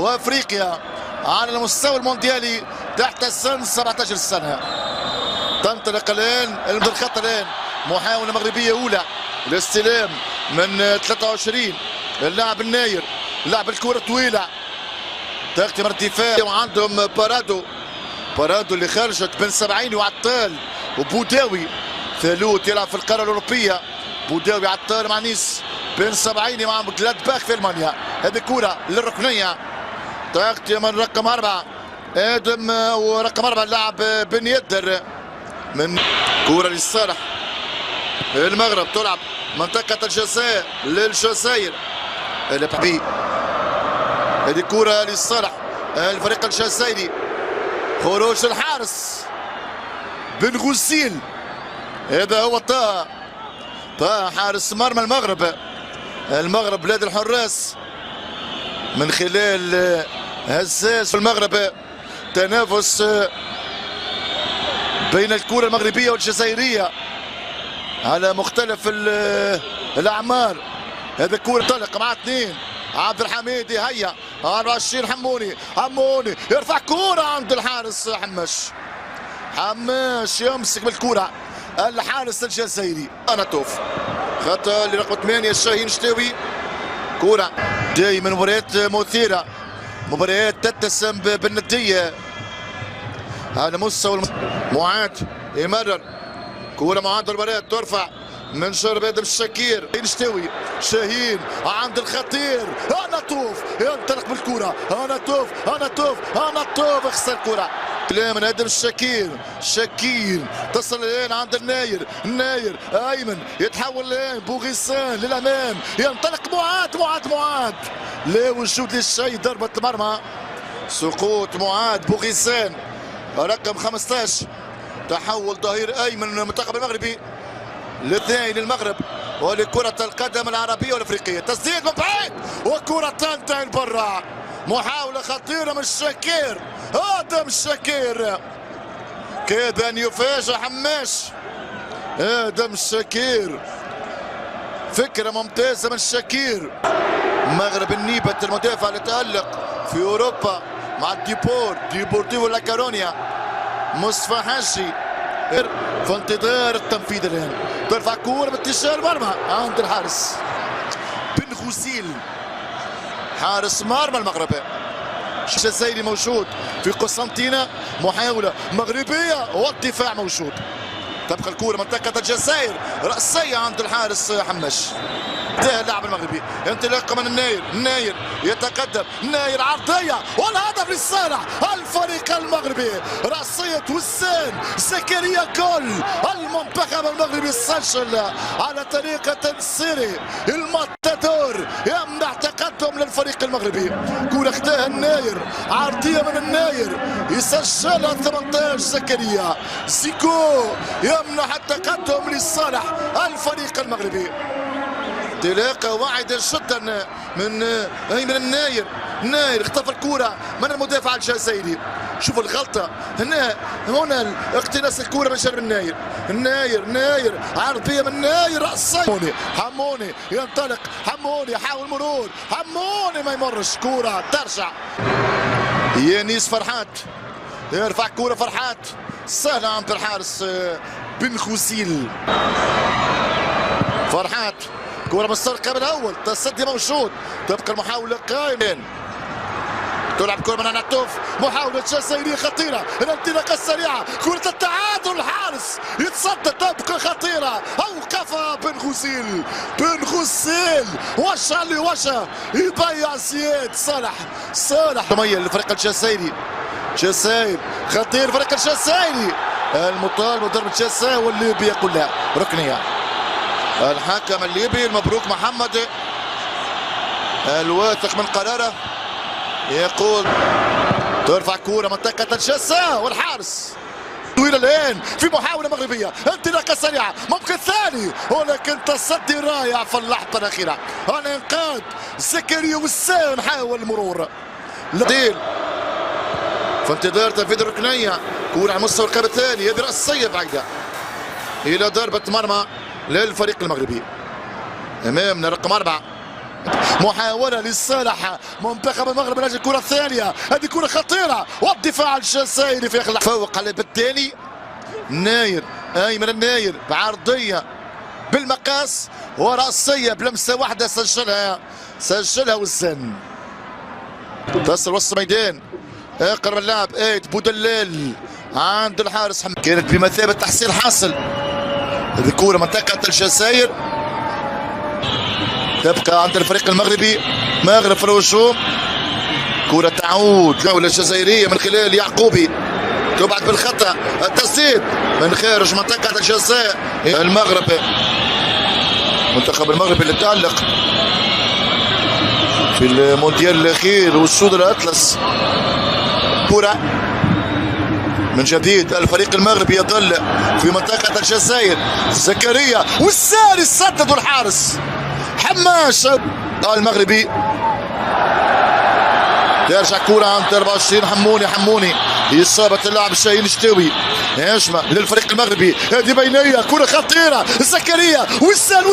وافريقيا على المستوى المونديالي تحت السن 17 سنه. تنطلق الان الخط الان، محاوله مغربيه اولى، الاستلام من 23 اللاعب الناير، لاعب الكره طويله تختم ارتفاع، وعندهم بارادو اللي خرجت بن سبعيني وعطال وبوداوي، ثالوث يلعب في القاره الاوروبيه، بوداوي عطال مع نيس، بن سبعيني مع جلادباخ في المانيا. هذه كره للركنيه تغطيه من رقم 4 ادم، ورقم 4 اللاعب بن يدر، من كره للصالح المغرب، تلعب منطقه الجزاء للجزائر. هذه كره للصالح الفريق الجزائري، خروج الحارس بن غسيل، هذا هو طه حارس مرمى المغرب بلاد الحراس، من خلال هزاز المغرب، تنافس بين الكرة المغربية والجزائرية على مختلف الأعمار. هذا كرة طلق مع 2 عبد الحميد، هيا 24 حموني يرفع كرة عند الحارس حماش يمسك بالكرة الحارس الجزائري اناتوف. خطأ لرقم 8 شاهين شتاوي. كرة دائما مباريات مثيرة، مباريات تتسم بالندية على مستوى معاد يمرر. كرة معاد المباريات ترفع من شرب ادم الشكير، شتاوي شاهين عند الخطير اناتوف، ينطلق بالكرة اناتوف يخسر الكرة من ادم شكير تصل الان عند الناير ايمن، يتحول الان بوغيسان للامام، ينطلق معاد لا وجود للشيء، ضربة مرمى، سقوط معاد بوغيسان رقم 15. تحول ظهير ايمن من المنتخب المغربي للثاني للمغرب ولكرة القدم العربية والافريقية. تسديد من بعيد وكرة تنتهي برا، محاولة خطيرة من شاكير، ادم الشكير كاد ان يفاجئ حماش. ادم الشكير فكرة ممتازة من شاكير. مغرب النيبة المدافع اللي تألق في اوروبا مع ديبورتيفو لا كارونيا، مصطفى حجي في انتظار التنفيذ الان. ترفع كورة باتجاه المرمى عند الحارس بن غسيل، حارس مرمى المغرب. الجزائري موجود في قسنطينة، محاولة مغربية والدفاع موجود. تبقى الكرة منطقة الجزائر، رأسية عند الحارس حماش. انتهى اللاعب المغربي، انطلاقة من الناير يتقدم، عرضية والهدف للصالح الفريق المغربي. رأسية وسام زكريا جول المنتخب المغربي سجل على طريقة سيري الماتادور، يمنح تقدم للفريق المغربي. كرة اختها الناير، عرضية من الناير يسجلها 18 زكريا زيكو، يمنح التقدم لصالح الفريق المغربي. انطلاقه واعده جدا من ايمن الناير اختطف الكره من المدافع الجزائري. شوفوا الغلطه هنا اقتناص الكره من شرب الناير عرضيه من الناير، راسي حموني ينطلق، حموني يحاول مرور، حموني ما يمرش، كره ترجع. يانيس فرحات يرفع كره، فرحات سهله عند الحارس بن غسيل. فرحات كرة مسترقة من أول، التصدي موجود، تبقى المحاولة قائمة. تلعب كرة من اناتوف، محاولة جزائرية خطيرة، الانطلاقة السريعة، كرة التعادل، الحارس يتصدى، تبقى خطيرة، أوقفها بن غسيل وجها لوجه، يضيع زياد صالح مية للفريق الجزائري. جزائر خطير الفريق الجزائري، المطالب بضربة جزاء والليبي يقول لا، ركنية. الحكم الليبي المبروك محمد الواثق من قراره يقول ترفع كوره منطقه الجزاء، والحارس طويله الان في محاوله مغربيه، انطلاقه سريعه، ممكن ثاني ولكن تصدي رائع في اللحظه الاخيره. الانقاذ زكريا وسام حاول المرور، ديل في انتظار تنفيذ الركنيه. كوره على مستوى القائم الثاني، هذه راسيه بعيده الى ضربه مرمى للفريق المغربي. امامنا رقم 4 محاولة لصالح منتخب المغرب من اجل الكرة الثانية. هذه كرة خطيرة والدفاع الجزائري في اخر فوق على بالتالي ناير ايمن الناير بعرضية بالمقاس ورأسية بلمسة واحدة سجلها وسام. تصل وسط الميدان اقرب اللاعب ايت بودلال عند الحارس حمد. كانت بمثابة تحصيل حاصل. هذه كرة منطقة الجزائر تبقى عند الفريق المغربي. مغرب في الهجوم. كرة تعود جولة جزائرية من خلال يعقوبي تبعد بالخطأ. التسديد من خارج منطقة الجزاء. المغرب المنتخب المغربي اللي تألق في المونديال الأخير والسود الأطلس. كرة من جديد الفريق المغربي يظل في منطقة الجزائر. زكريا والساري سدد الحارس حماش المغربي. ترجع كرة عند 24 حموني إصابة اللاعب الشاهين الشتاوي. هجمة للفريق المغربي. هذه بينية كرة خطيرة. زكريا وسان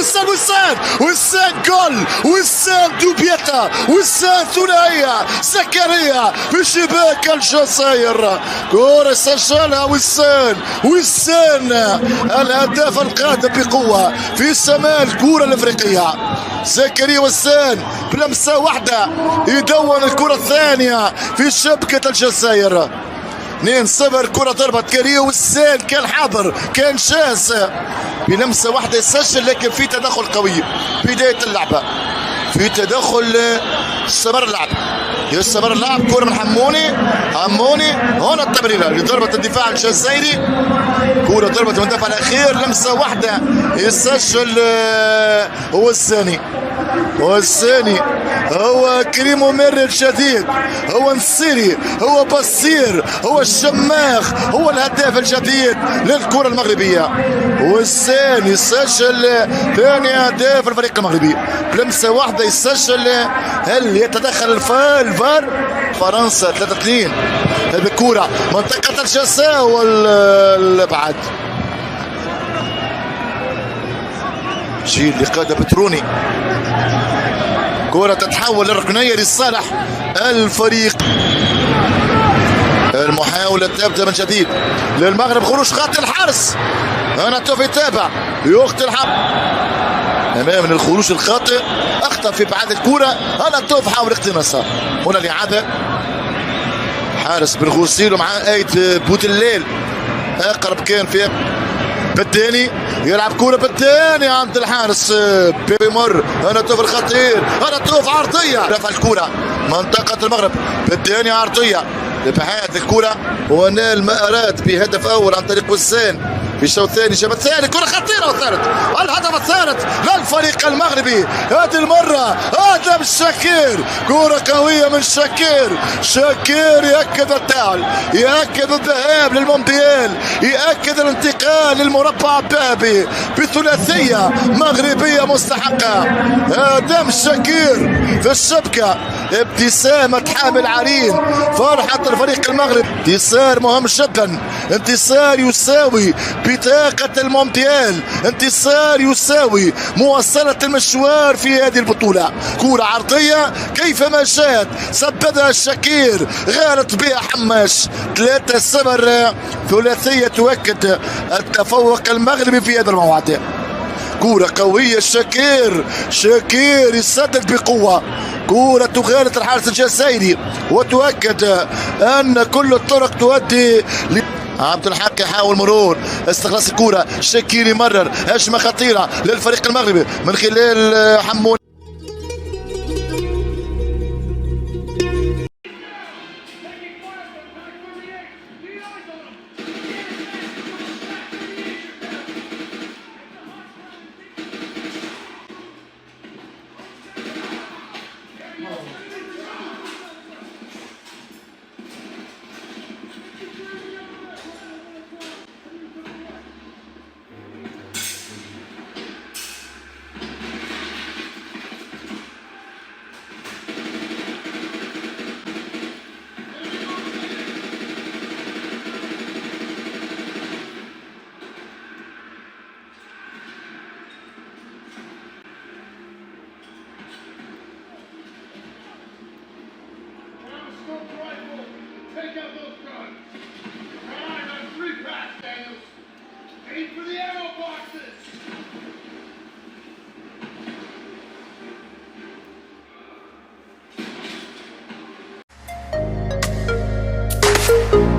جول. وسان دوبيتا وسان ثنائية. زكريا في شباك الجزائر. كرة سجلها وسان الهداف القادم بقوة في سماء الكرة الأفريقية. زكريا وسان بلمسة واحدة يدون الكرة الثانية في شبكة الجزائر. 2-0. كرة ضربت كريو والسان كان حاضر كان شاس بلمسة واحدة يسجل لكن في تدخل قوي بداية اللعبة. في تدخل يستمر اللعب. كرة من حموني هنا التمريرة لضربة الدفاع الجزائري. كرة ضربة المدافع الأخير لمسة واحدة يسجل هو الثاني هو كريم ممر الجديد. هو نصيري هو بصير هو الشماخ هو الهداف الجديد للكرة المغربية. والثاني يسجل ثاني هداف الفريق المغربي بلمسة واحدة يسجل. هل يتدخل الفار؟ فرنسا 3-2. هذه الكرة منطقة الجزاء والابعاد. جيل اللي قاد بتروني. كرة تتحول للركنية لصالح الفريق. المحاولة تبدأ من جديد للمغرب. خروج خاطئ الحارس. هنا توفي يتابع يخطئ امام الخروج الخاطئ. اخطأ في ابعاد الكرة. هنا توف حاول اقتناصها. هنا الإعادة. حارس بن غسيل ومعاه ايت بودلال اقرب كان في بالتاني يلعب كرة بالتاني عند الحارس بيمر. هنا توف الخطير. هنا توف عرضية رفع الكرة منطقة المغرب بالتاني عرضية لبحث الكرة ونال ما أراد بهدف أول عن طريق وسام في الشوط الثاني. جاب الثاني كرة خطيرة وثالث الهدف الثالث للفريق المغربي. هذه المرة هدف شاكير. كرة قوية من شاكير يأكد التعال يأكد الذهاب للمونديال يأكد الانتقال للمربع الذهبي بثلاثية مغربية مستحقة. هدف شاكير في الشبكة. ابتسامة حامل عرين فرحة الفريق المغربي. انتصار مهم جدا. انتصار يساوي بطاقة المونديال. انتصار يساوي مواصلة المشوار في هذه البطولة. كرة عرضية كيفما جاءت سددها شاكير غالط بها حماش. 3-0. ثلاثية تؤكد التفوق المغربي في هذا الموعد. كرة قوية. شاكير يسدد بقوة. كرة تغالط الحارس الجزائري وتؤكد أن كل الطرق تؤدي عبد الحق يحاول مرور استخلاص الكرة. شاكير يمرر هجمة خطيرة للفريق المغربي من خلال حموني.